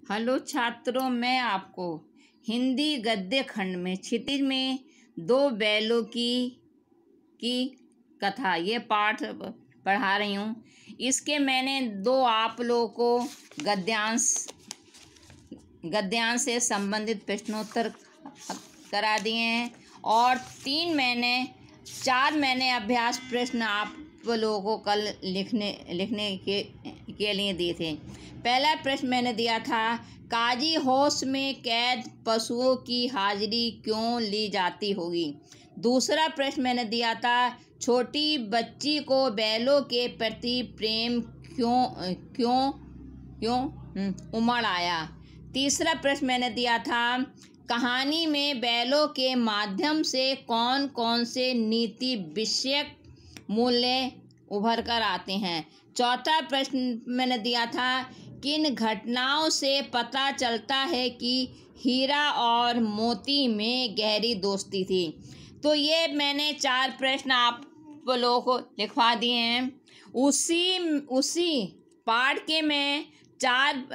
Hello छात्रों, मैं आपको हिंदी गद्य खंड में क्षितिज में दो बैलों की कथा ये पाठ पढ़ा रही हूँ। इसके मैंने दो आप लोगों को गद्यांश से संबंधित प्रश्नोत्तर करा दिए हैं और चार मैंने अभ्यास प्रश्न आप लोगों को कल लिखने के लिए दिए थे। पहला प्रश्न मैंने दिया था, काजी हाउस में कैद पशुओं की हाजिरी क्यों ली जाती होगी। दूसरा प्रश्न मैंने दिया था, छोटी बच्ची को बैलों के प्रति प्रेम क्यों उमड़ आया। तीसरा प्रश्न मैंने दिया था, कहानी में बैलों के माध्यम से कौन कौन से नीति विषयक मूल्य उभर कर आते हैं। चौथा प्रश्न मैंने दिया था, किन घटनाओं से पता चलता है कि हीरा और मोती में गहरी दोस्ती थी। तो ये मैंने चार प्रश्न आप लोगों को लिखवा दिए हैं। उसी पाठ के मैं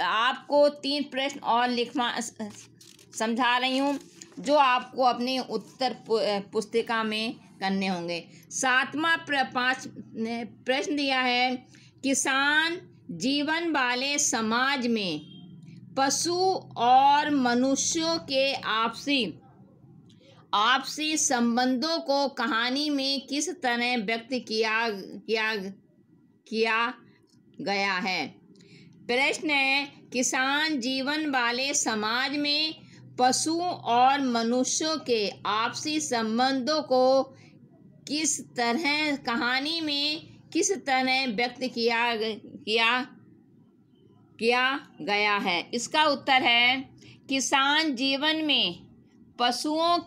आपको तीन प्रश्न और लिखवा समझा रही हूँ, जो आपको अपनी उत्तर पुस्तिका में करने होंगे। सातवां प्रश्न दिया है, किसान जीवन वाले समाज में पशु और मनुष्यों के आपसी संबंधों को कहानी में किस तरह व्यक्त किया गया है। प्रश्न है, किसान जीवन वाले समाज में पशु और मनुष्यों के आपसी संबंधों को कहानी में किस तरह व्यक्त किया गया है। इसका उत्तर है, किसान जीवन में पशुओं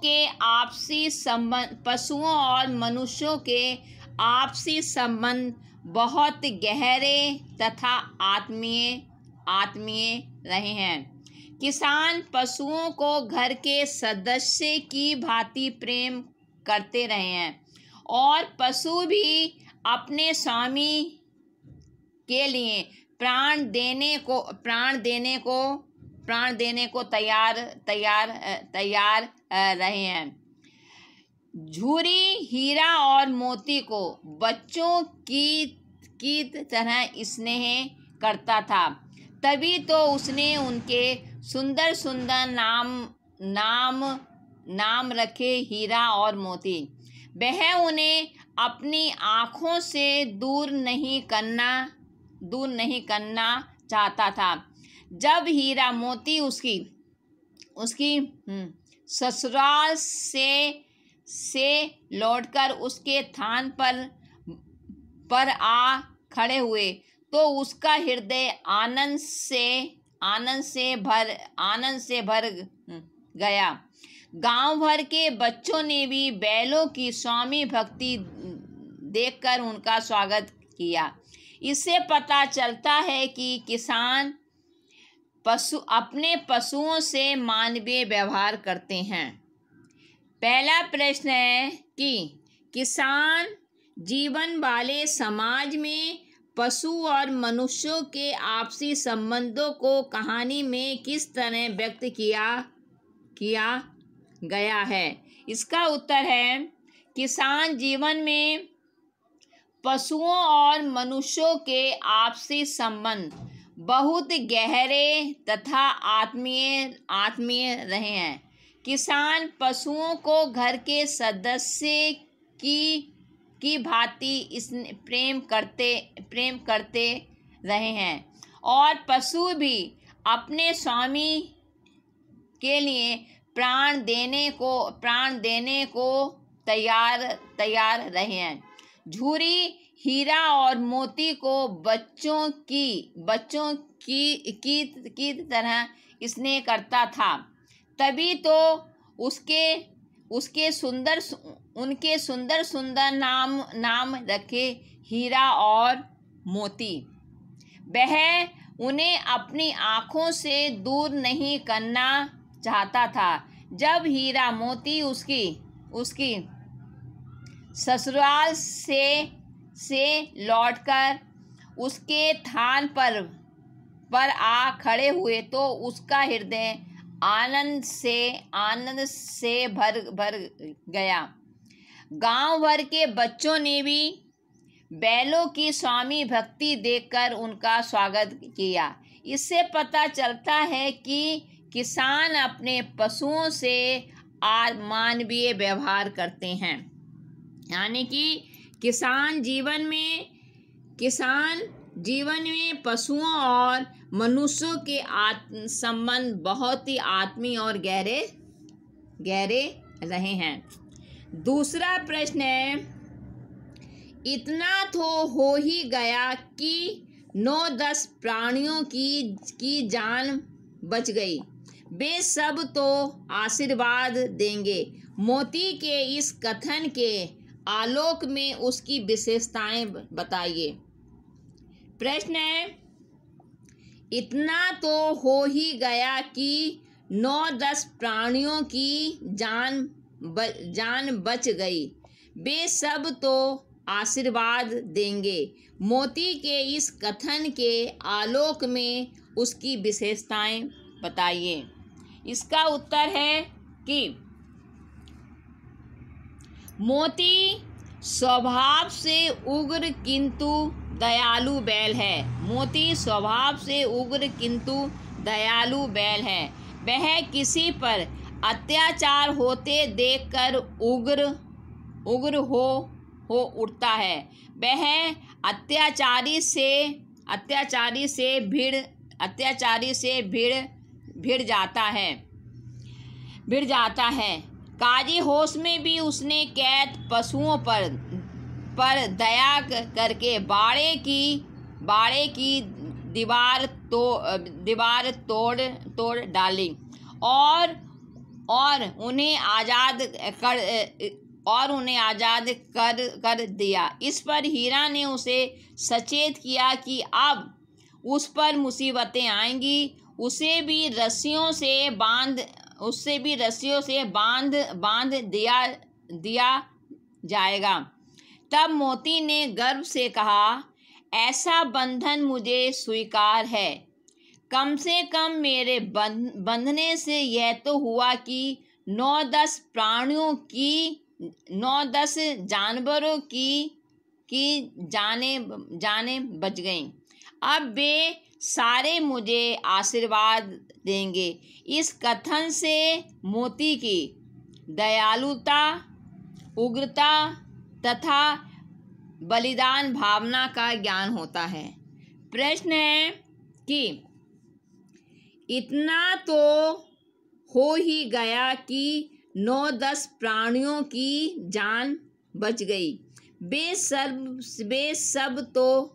और मनुष्यों के आपसी संबंध बहुत गहरे तथा आत्मीय रहे हैं। किसान पशुओं को घर के सदस्य की भांति प्रेम करते रहे हैं और पशु भी अपने स्वामी के लिए प्राण देने को तैयार रहे हैं। झूरी हीरा और मोती को बच्चों की तरह स्नेह करता था, तभी तो उसने उनके सुंदर सुंदर नाम रखे हीरा और मोती। वह उन्हें अपनी आँखों से दूर नहीं करना चाहता था। जब हीरा मोती उसकी ससुराल से लौटकर उसके थान पर आ खड़े हुए तो उसका हृदय आनंद से भर गया। गांव भर के बच्चों ने भी बैलों की स्वामी भक्ति देखकर उनका स्वागत किया। इससे पता चलता है कि किसान अपने पशुओं से मानवीय व्यवहार करते हैं। पहला प्रश्न है कि किसान जीवन वाले समाज में पशु और मनुष्यों के आपसी संबंधों को कहानी में किस तरह व्यक्त किया गया है। इसका उत्तर है, किसान जीवन में पशुओं और मनुष्यों के आपसी संबंध बहुत गहरे तथा आत्मीय रहे हैं। किसान पशुओं को घर के सदस्य की भांति प्रेम करते रहे हैं और पशु भी अपने स्वामी के लिए प्राण देने को तैयार रहे हैं। झूरी हीरा और मोती को बच्चों की तरह स्नेह करता था, तभी तो उनके सुंदर नाम रखे हीरा और मोती। वह उन्हें अपनी आँखों से दूर नहीं करना चाहता था। जब हीरा मोती उसकी ससुराल से लौटकर उसके थान पर आ खड़े हुए तो उसका हृदय आनंद से भर गया। गांव भर के बच्चों ने भी बैलों की स्वामी भक्ति देखकर उनका स्वागत किया। इससे पता चलता है कि किसान अपने पशुओं से मानवीय व्यवहार करते हैं, यानी कि किसान जीवन में पशुओं और मनुष्यों के संबंध बहुत ही आत्मीय और गहरे रहे हैं। दूसरा प्रश्न है, इतना तो हो ही गया कि 9-10 प्राणियों की जान बच गई, वे सब तो आशीर्वाद देंगे। मोती के इस कथन के आलोक में उसकी विशेषताएं बताइए। प्रश्न है, इतना तो हो ही गया कि 9-10 प्राणियों की जान बच गई, वे सब तो आशीर्वाद देंगे। मोती के इस कथन के आलोक में उसकी विशेषताएं बताइए। इसका उत्तर है कि मोती स्वभाव से उग्र किंतु दयालु बैल है। मोती स्वभाव से उग्र किंतु दयालु बैल है। वह किसी पर अत्याचार होते देखकर उग्र हो उठता है। वह अत्याचारी से भिड़ जाता है। काजी होश में भी उसने कैद पशुओं पर दया करके बाड़े की दीवार तोड़ डाली और उन्हें आज़ाद कर दिया। इस पर हीरा ने उसे सचेत किया कि अब उस पर मुसीबतें आएंगी। उसे भी रस्सियों से बांध दिया जाएगा। तब मोती ने गर्व से कहा, ऐसा बंधन मुझे स्वीकार है। कम से कम मेरे बंधने से यह तो हुआ कि 9-10 प्राणियों की 9-10 जानवरों की जाने बच गईं। अब वे सारे मुझे आशीर्वाद देंगे। इस कथन से मोती की दयालुता, उग्रता तथा बलिदान भावना का ज्ञान होता है। प्रश्न है कि इतना तो हो ही गया कि 9-10 प्राणियों की जान बच गई, वे सब तो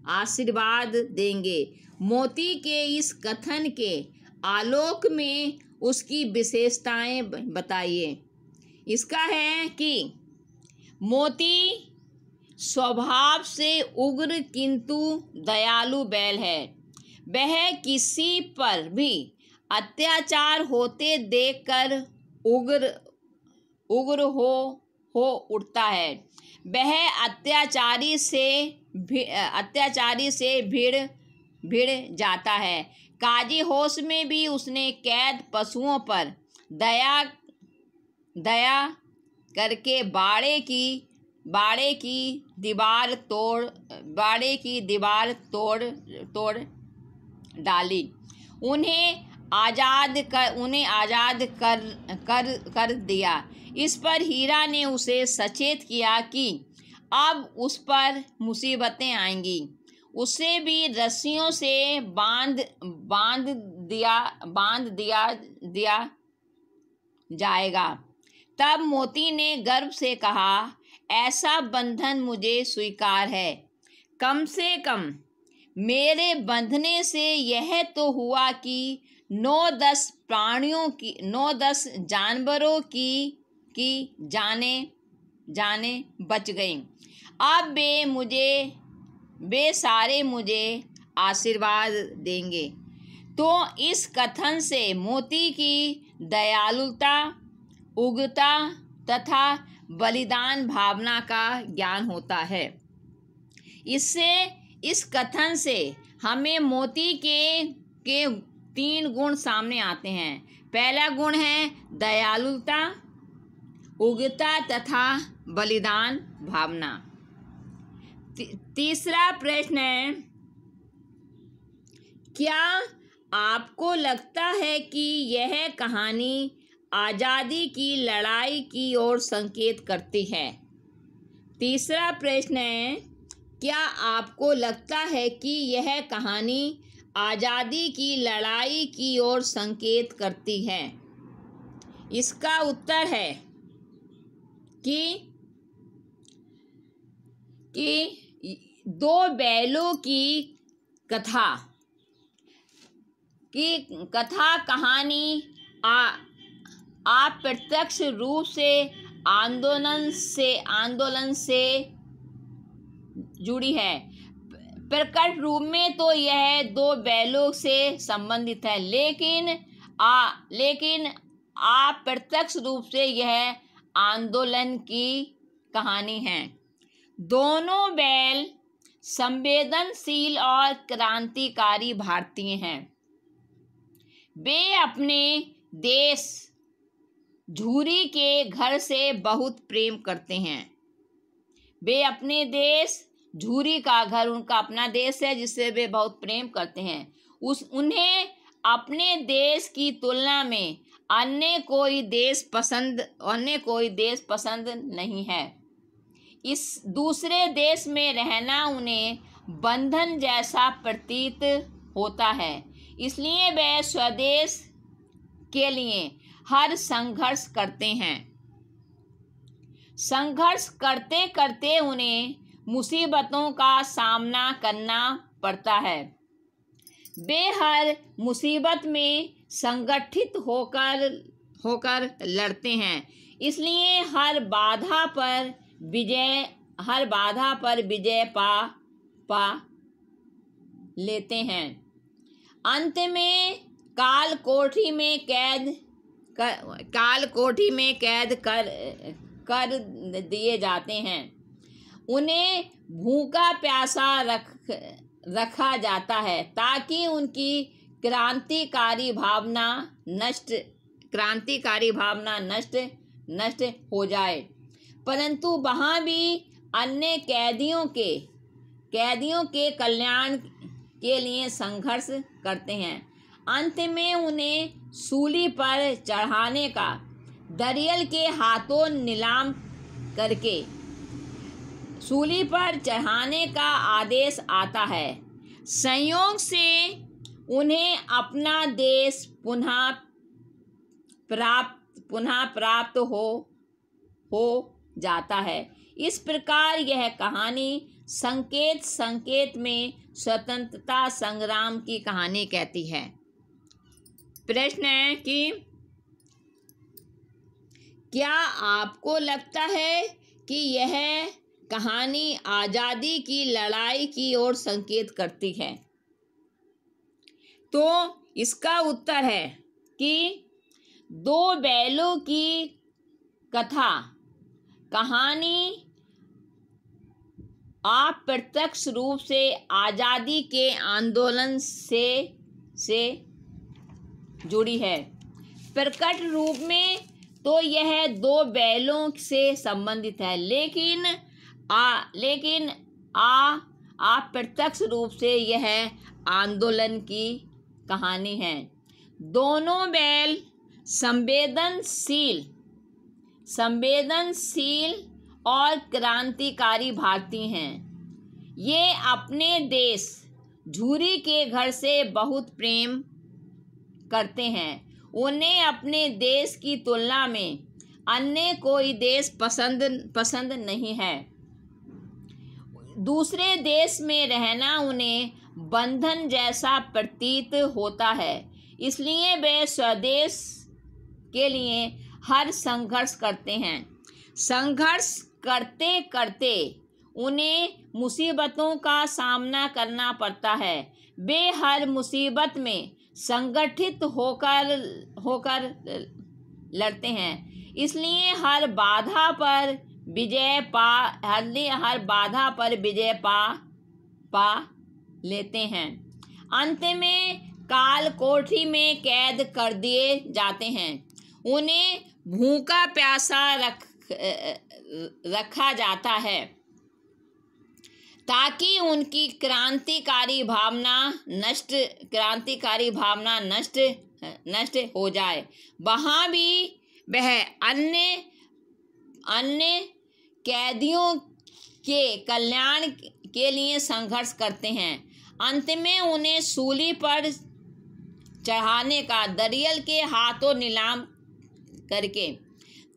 आशीर्वाद देंगे। मोती के इस कथन के आलोक में उसकी विशेषताएं बताइए। इसका है कि मोती स्वभाव से उग्र किंतु दयालु बैल है। वह किसी पर भी अत्याचार होते देखकर उग्र हो उठता है। वह अत्याचारी से भिड़ जाता है। काजी होश में भी उसने कैद पशुओं पर दया करके बाड़े की दीवार तोड़ डाली। उन्हें आज़ाद कर दिया। इस पर हीरा ने उसे सचेत किया कि अब उस पर मुसीबतें आएंगी। उसे भी रस्सियों से बांध दिया जाएगा। तब मोती ने गर्व से कहा, ऐसा बंधन मुझे स्वीकार है। कम से कम मेरे बंधने से यह तो हुआ कि 9-10 प्राणियों की 9-10 जानवरों की जाने बच गईं। अब वे सारे मुझे आशीर्वाद देंगे। तो इस कथन से मोती की दयालुता, उग्रता तथा बलिदान भावना का ज्ञान होता है। इस कथन से हमें मोती के 3 गुण सामने आते हैं। पहला गुण है दयालुता, उग्रता तथा बलिदान भावना। तीसरा प्रश्न है, क्या आपको लगता है कि यह कहानी आज़ादी की लड़ाई की ओर संकेत करती है? तीसरा प्रश्न है, क्या आपको लगता है कि यह कहानी आज़ादी की लड़ाई की ओर संकेत करती है? इसका उत्तर है कि 2 बैलों की कथा कहानी अप्रत्यक्ष रूप से आंदोलन से जुड़ी है। प्रकट रूप में तो यह 2 बैलों से संबंधित है, लेकिन अप्रत्यक्ष रूप से यह आंदोलन की कहानी है। दोनों बैल संवेदनशील और क्रांतिकारी भारतीय हैं। वे अपने देश झूरी के घर से बहुत प्रेम करते हैं। वे अपने देश झूरी का घर उनका अपना देश है जिससे वे बहुत प्रेम करते हैं। उन्हें अपने देश की तुलना में अन्य कोई देश पसंद नहीं है। इस दूसरे देश में रहना उन्हें बंधन जैसा प्रतीत होता है, इसलिए वे स्वदेश के लिए हर संघर्ष करते हैं। संघर्ष करते करते उन्हें मुसीबतों का सामना करना पड़ता है। वे हर मुसीबत में संगठित होकर लड़ते हैं, इसलिए हर बाधा पर विजय पा लेते हैं। अंत में काल कोठरी में कैद कर दिए जाते हैं। उन्हें भूखा प्यासा रखा जाता है ताकि उनकी क्रांतिकारी भावना नष्ट हो जाए, परंतु वहाँ भी अन्य कैदियों के कल्याण के लिए संघर्ष करते हैं। अंत में उन्हें सूली पर चढ़ाने का दरियल के हाथों नीलाम करके सूली पर चढ़ाने का आदेश आता है। संयोग से उन्हें अपना देश पुनः प्राप्त हो जाता है। इस प्रकार यह कहानी संकेत में स्वतंत्रता संग्राम की कहानी कहती है। प्रश्न है कि क्या आपको लगता है कि यह कहानी आज़ादी की लड़ाई की ओर संकेत करती है? तो इसका उत्तर है कि 2 बैलों की कहानी अप्रत्यक्ष रूप से आज़ादी के आंदोलन से जुड़ी है। प्रकट रूप में तो यह 2 बैलों से संबंधित है, लेकिन अप्रत्यक्ष रूप से यह आंदोलन की कहानी है। दोनों बैल संवेदनशील और क्रांतिकारी भारतीय हैं। ये अपने देश झूरी के घर से बहुत प्रेम करते हैं। उन्हें अपने देश की तुलना में अन्य कोई देश पसंद नहीं है। दूसरे देश में रहना उन्हें बंधन जैसा प्रतीत होता है, इसलिए वे स्वदेश के लिए हर संघर्ष करते हैं। संघर्ष करते करते उन्हें मुसीबतों का सामना करना पड़ता है। वे हर मुसीबत में संगठित होकर लड़ते हैं, इसलिए हर बाधा पर विजय पा लेते हैं। अंत में काल कोठरी में कैद कर दिए जाते हैं। उन्हें भूखा प्यासा रखा जाता है ताकि उनकी क्रांतिकारी भावना नष्ट हो जाए। वहाँ भी वह अन्य कैदियों के कल्याण के लिए संघर्ष करते हैं। अंत में उन्हें सूली पर चढ़ाने का दरियल के हाथों नीलाम करके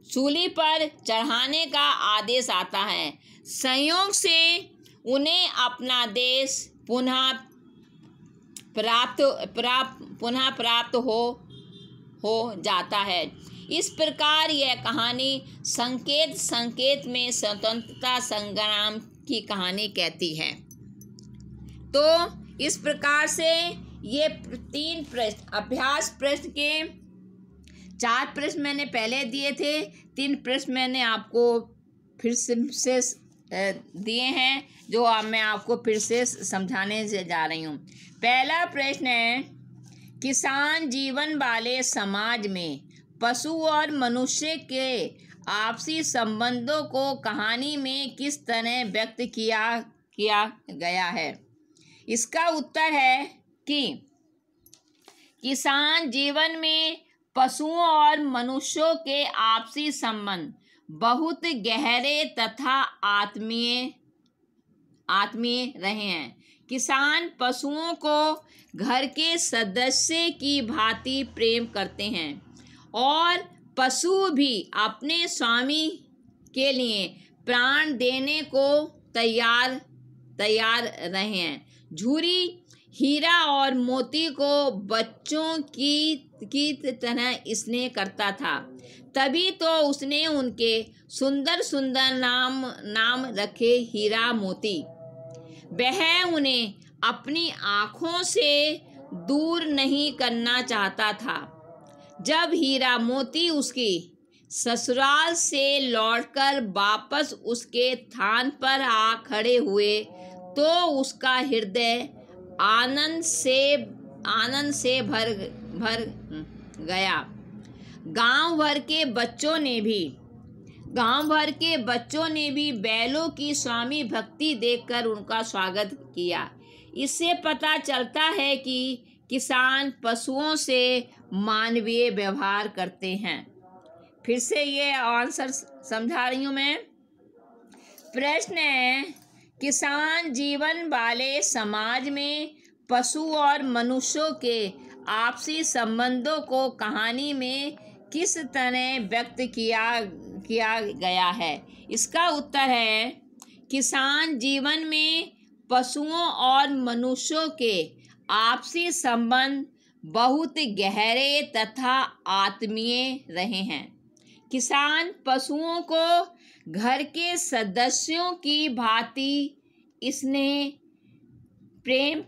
सूली पर चढ़ाने का आदेश आता है। संयोग से उन्हें अपना देश पुनः प्राप्त हो जाता है। इस प्रकार यह कहानी संकेत में स्वतंत्रता संग्राम की कहानी कहती है। तो इस प्रकार से ये 3 प्रश्न, अभ्यास प्रश्न के 4 प्रश्न मैंने पहले दिए थे, 3 प्रश्न मैंने आपको फिर से दिए हैं, जो अब मैं आपको फिर से समझाने जा रही हूँ। पहला प्रश्न है, किसान जीवन वाले समाज में पशु और मनुष्य के आपसी संबंधों को कहानी में किस तरह व्यक्त किया गया है? इसका उत्तर है कि किसान जीवन में पशुओं और मनुष्यों के आपसी संबंध बहुत गहरे तथा आत्मीय रहे हैं। किसान पशुओं को घर के सदस्य की भांति प्रेम करते हैं और पशु भी अपने स्वामी के लिए प्राण देने को तैयार रहे हैं। झूरी हीरा और मोती को बच्चों की तरह स्नेह करता था, तभी तो उसने उनके सुंदर नाम रखे हीरा मोती। वह उन्हें अपनी आँखों से दूर नहीं करना चाहता था। जब हीरा मोती उसकी ससुराल से लौटकर वापस उसके थान पर आ खड़े हुए तो उसका हृदय आनंद से भर गया। गांव भर के बच्चों ने भी बैलों की स्वामी भक्ति देखकर उनका स्वागत किया। इससे पता चलता है कि किसान पशुओं से मानवीय व्यवहार करते हैं। फिर से ये आंसर समझा रही हूँ मैं। प्रश्न है, किसान जीवन वाले समाज में पशु और मनुष्यों के आपसी संबंधों को कहानी में किस तरह व्यक्त किया गया है? इसका उत्तर है, किसान जीवन में पशुओं और मनुष्यों के आपसी संबंध बहुत गहरे तथा आत्मीय रहे हैं। किसान पशुओं को घर के सदस्यों की भांति प्रेम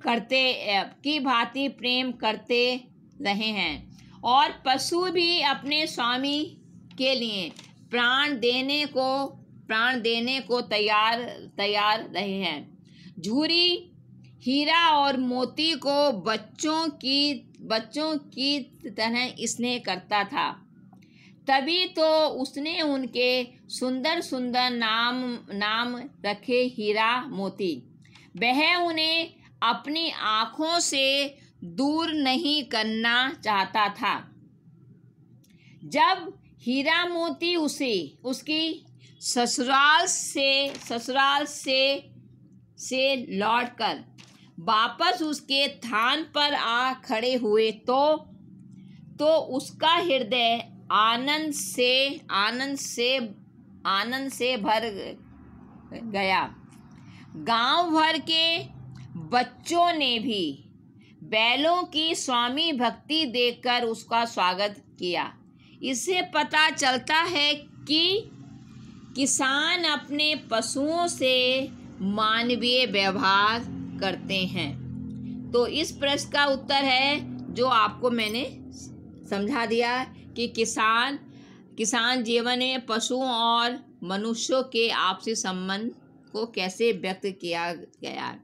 करते रहे हैं और पशु भी अपने स्वामी के लिए प्राण देने को तैयार रहे हैं। झूरी हीरा और मोती को बच्चों की तरह स्नेह करता था, तभी तो उसने उनके सुंदर नाम रखे हीरा मोती। वह उन्हें अपनी आँखों से दूर नहीं करना चाहता था। जब हीरा मोती उसे उसकी ससुराल से लौटकर वापस उसके थान पर आ खड़े हुए तो उसका हृदय आनंद से भर गया। गांव भर के बच्चों ने भी बैलों की स्वामी भक्ति देखकर उसका स्वागत किया। इससे पता चलता है कि किसान अपने पशुओं से मानवीय व्यवहार करते हैं। तो इस प्रश्न का उत्तर है जो आपको मैंने समझा दिया कि किसान जीवन में पशुओं और मनुष्यों के आपसी संबंध को कैसे व्यक्त किया गया।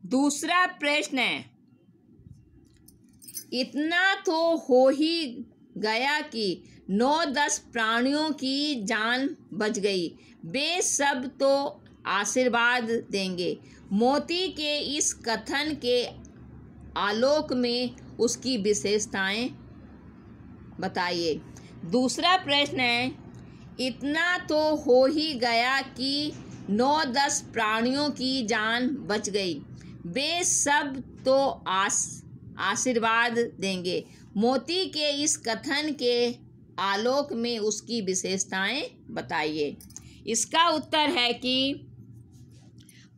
दूसरा प्रश्न है, इतना तो हो ही गया कि 9-10 प्राणियों की जान बच गई, वे सब तो आशीर्वाद देंगे। मोती के इस कथन के आलोक में उसकी विशेषताएं बताइए। दूसरा प्रश्न है, इतना तो हो ही गया कि 9-10 प्राणियों की जान बच गई, वे सब तो आशीर्वाद देंगे। मोती के इस कथन के आलोक में उसकी विशेषताएं बताइए। इसका उत्तर है कि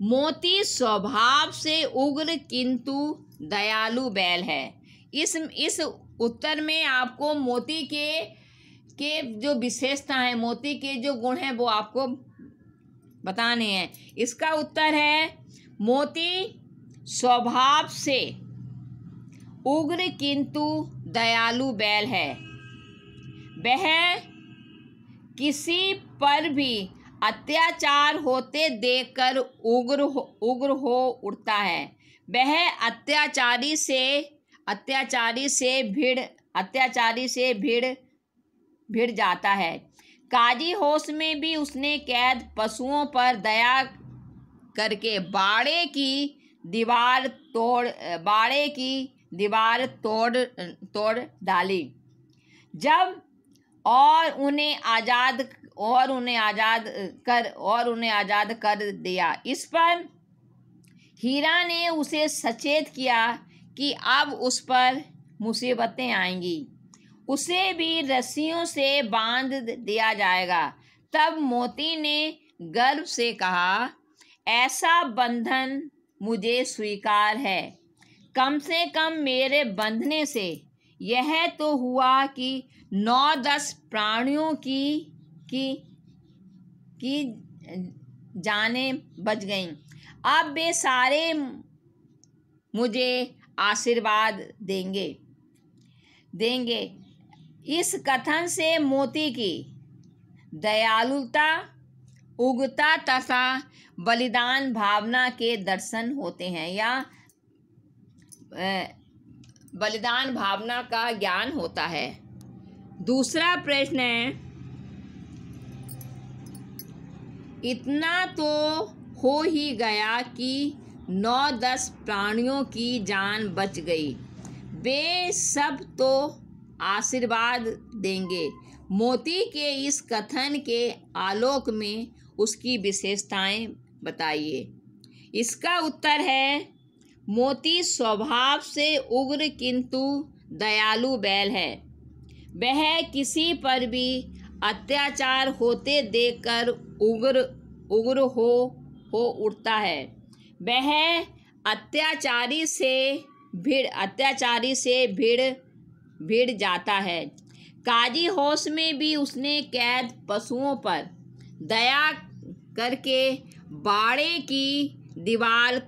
मोती स्वभाव से उग्र किंतु दयालु बैल है। इस उत्तर में आपको मोती के जो विशेषता है, मोती के जो गुण हैं वो आपको बताने हैं। इसका उत्तर है, मोती स्वभाव से उग्र किंतु दयालु बैल है। वह किसी पर भी अत्याचार होते देखकर उग्र हो उठता है। वह अत्याचारी से भिड़ जाता है। काजी होश में भी उसने कैद पशुओं पर दया करके बाड़े की दीवार तोड़ डाली जब और उन्हें आजाद कर दिया। इस पर हीरा ने उसे सचेत किया कि अब उस पर मुसीबतें आएंगी, उसे भी रस्सियों से बांध दिया जाएगा। तब मोती ने गर्व से कहा, ऐसा बंधन मुझे स्वीकार है। कम से कम मेरे बंधने से यह तो हुआ कि 9-10 प्राणियों की जानें बच गईं। अब वे सारे मुझे आशीर्वाद देंगे। इस कथन से मोती की दयालुता, उग्रता तथा बलिदान भावना के दर्शन होते हैं या बलिदान भावना का ज्ञान होता है। दूसरा प्रश्न है, इतना तो हो ही गया कि 9-10 प्राणियों की जान बच गई, वे सब तो आशीर्वाद देंगे। मोती के इस कथन के आलोक में उसकी विशेषताएं बताइए। इसका उत्तर है, मोती स्वभाव से उग्र किंतु दयालु बैल है। वह किसी पर भी अत्याचार होते देखकर उग्र हो उठता है। वह अत्याचारी से भिड़ जाता है। काजी होश में भी उसने कैद पशुओं पर दया करके बाड़े की दीवार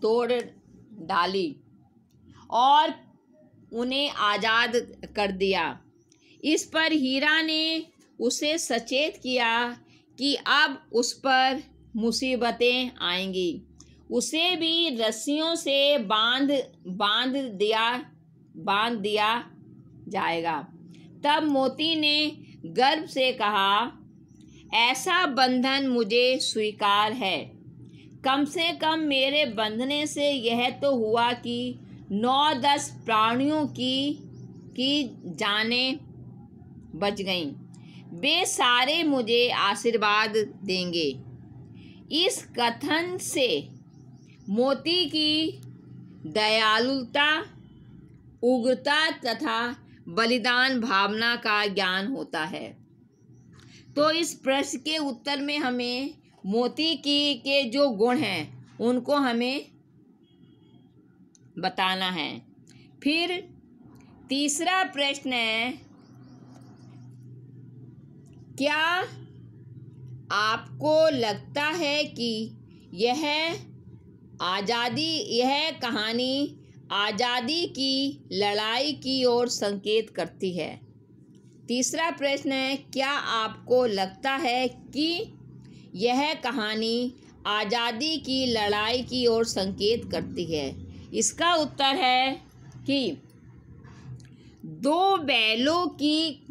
तोड़ डाली और उन्हें आजाद कर दिया। इस पर हीरा ने उसे सचेत किया कि अब उस पर मुसीबतें आएंगी, उसे भी रस्सियों से बांध दिया जाएगा। तब मोती ने गर्व से कहा, ऐसा बंधन मुझे स्वीकार है। कम से कम मेरे बंधने से यह तो हुआ कि 9-10 प्राणियों की जानें बच गईं, वे सारे मुझे आशीर्वाद देंगे। इस कथन से मोती की दयालुता, उग्रता तथा बलिदान भावना का ज्ञान होता है। तो इस प्रश्न के उत्तर में हमें मोती के जो गुण हैं उनको हमें बताना है। फिर तीसरा प्रश्न है, क्या आपको लगता है कि यह कहानी आज़ादी की लड़ाई की ओर संकेत करती है? तीसरा प्रश्न है, क्या आपको लगता है कि यह कहानी आज़ादी की लड़ाई की ओर संकेत करती है? इसका उत्तर है कि दो बैलों की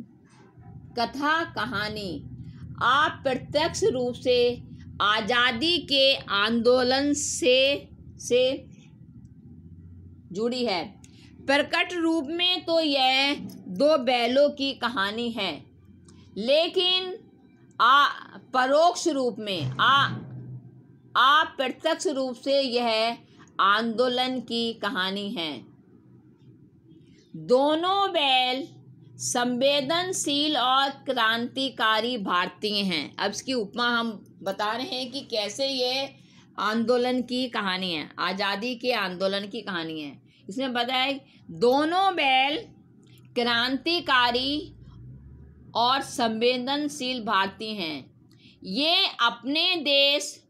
कथा कहानी अप्रत्यक्ष रूप से आज़ादी के आंदोलन से जुड़ी है। प्रकट रूप में तो यह दो बैलों की कहानी है, लेकिन परोक्ष रूप में अप्रत्यक्ष रूप से यह आंदोलन की कहानी है। दोनों बैल संवेदनशील और क्रांतिकारी भारतीय हैं। अब इसकी उपमा हम बता रहे हैं कि कैसे ये आंदोलन की कहानी है, आज़ादी के आंदोलन की कहानी है। इसमें बताया दोनों बैल क्रांतिकारी और संवेदनशील भारतीय हैं। ये अपने देश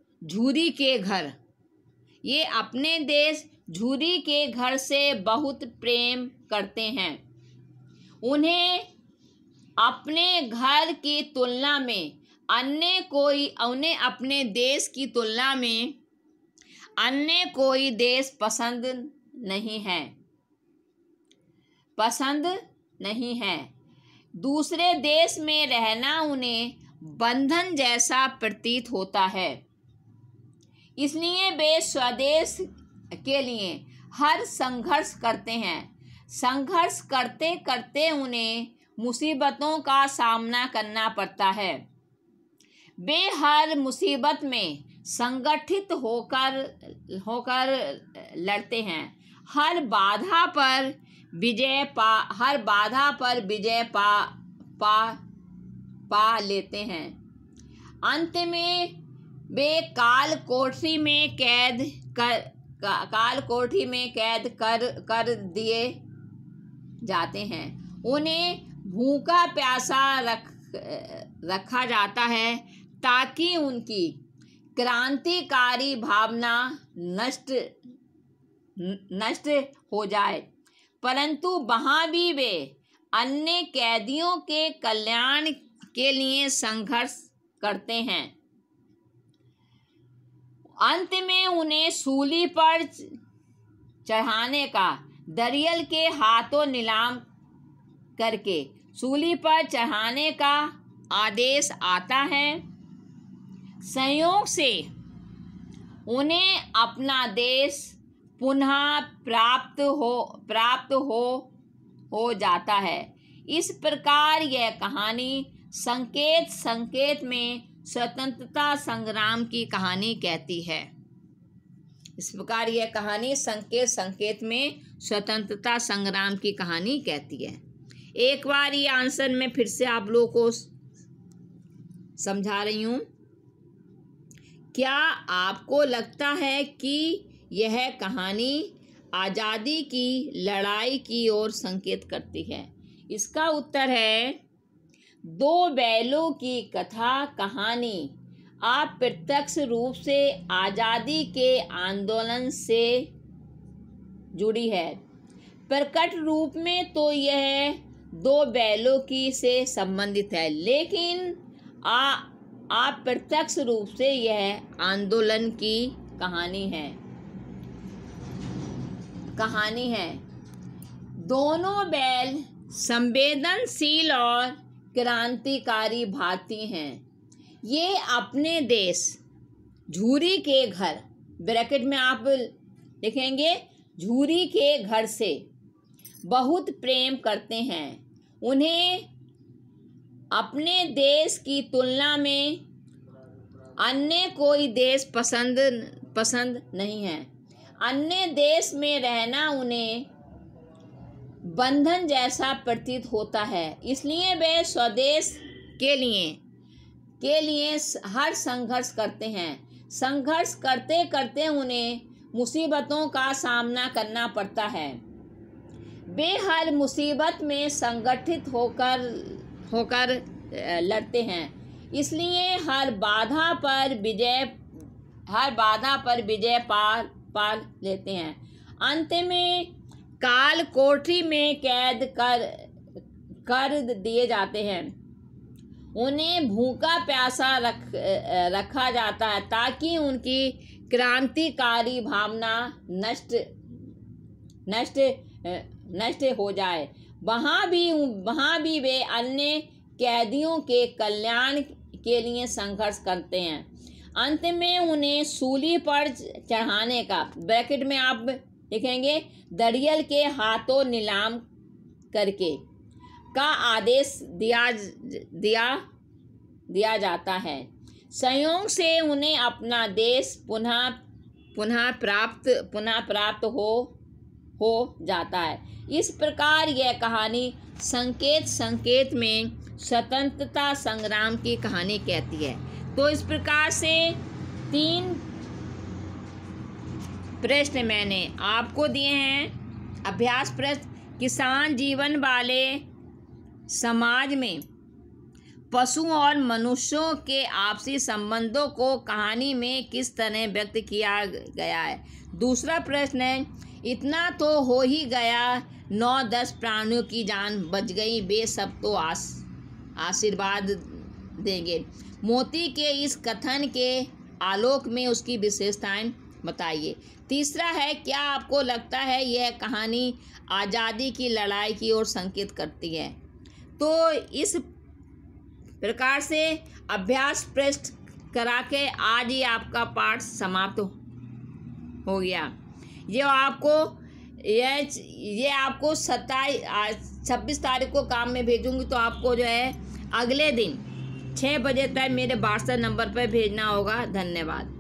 झूरी के घर से बहुत प्रेम करते हैं। उन्हें अपने देश में अन्य कोई देश पसंद नहीं है। दूसरे देश में रहना उन्हें बंधन जैसा प्रतीत होता है। इसलिए वे स्वदेश के लिए हर संघर्ष करते हैं। संघर्ष करते करते उन्हें मुसीबतों का सामना करना पड़ता है। वे हर मुसीबत में संगठित होकर लड़ते हैं। हर बाधा पर विजय पा लेते हैं। अंत में वे काल कोठरी में कैद कर दिए जाते हैं। उन्हें भूखा प्यासा रखा जाता है ताकि उनकी क्रांतिकारी भावना नष्ट हो जाए, परंतु वहाँ भी वे अन्य कैदियों के कल्याण के लिए संघर्ष करते हैं। अंत में उन्हें सूली पर चढ़ाने का दरियल के हाथों नीलाम करके सूली पर चढ़ाने का आदेश आता है। संयोग से उन्हें अपना देश पुनः प्राप्त हो जाता है। इस प्रकार यह कहानी संकेत में स्वतंत्रता संग्राम की कहानी कहती है। इस प्रकार यह कहानी संकेत में स्वतंत्रता संग्राम की कहानी कहती है। एक बार ये आंसर मैं फिर से आप लोगों को समझा रही हूँ। क्या आपको लगता है कि यह कहानी आज़ादी की लड़ाई की ओर संकेत करती है? इसका उत्तर है दो बैलों की कथा कहानी अप्रत्यक्ष रूप से आज़ादी के आंदोलन से जुड़ी है। प्रकट रूप में तो यह दो बैलों की से संबंधित है, लेकिन अप्रत्यक्ष रूप से यह आंदोलन की कहानी है। दोनों बैल संवेदनशील और क्रांतिकारी भारतीय हैं। ये अपने देश झूरी के घर, ब्रैकेट में आप लिखेंगे झूरी के घर से बहुत प्रेम करते हैं। उन्हें अपने देश की तुलना में अन्य कोई देश पसंद नहीं है। अन्य देश में रहना उन्हें बंधन जैसा प्रतीत होता है। इसलिए वे स्वदेश के लिए हर संघर्ष करते हैं। संघर्ष करते करते उन्हें मुसीबतों का सामना करना पड़ता है। वे हर मुसीबत में संगठित होकर लड़ते हैं। इसलिए हर बाधा पर विजय पा लेते हैं। अंत में काल कोठरी में कैद कर दिए जाते हैं। उन्हें भूखा प्यासा रखा जाता है ताकि उनकी क्रांतिकारी भावना नष्ट हो जाए। वहाँ भी वे अन्य कैदियों के कल्याण के लिए संघर्ष करते हैं। अंत में उन्हें सूली पर चढ़ाने का, ब्रैकेट में आप लिखेंगे, दरियल के हाथों नीलाम करके का आदेश दिया जाता है। संयोग से उन्हें अपना देश पुनः प्राप्त हो जाता है। इस प्रकार यह कहानी संकेत में स्वतंत्रता संग्राम की कहानी कहती है। तो इस प्रकार से 3 प्रश्न मैंने आपको दिए हैं। अभ्यास प्रश्न: किसान जीवन वाले समाज में पशुओं और मनुष्यों के आपसी संबंधों को कहानी में किस तरह व्यक्त किया गया है। दूसरा प्रश्न है, इतना तो हो ही गया, 9-10 प्राणियों की जान बच गई, वे सब तो आशीर्वाद देंगे। मोती के इस कथन के आलोक में उसकी विशेषताएं बताइए। तीसरा है, क्या आपको लगता है यह कहानी आज़ादी की लड़ाई की ओर संकेत करती है। तो इस प्रकार से अभ्यास पृष्ठ करा के आज ही आपका पाठ समाप्त हो गया। ये आपको 26 तारीख को काम में भेजूंगी। तो आपको जो है अगले दिन 6 बजे तक मेरे व्हाट्सएप नंबर पर भेजना होगा। धन्यवाद।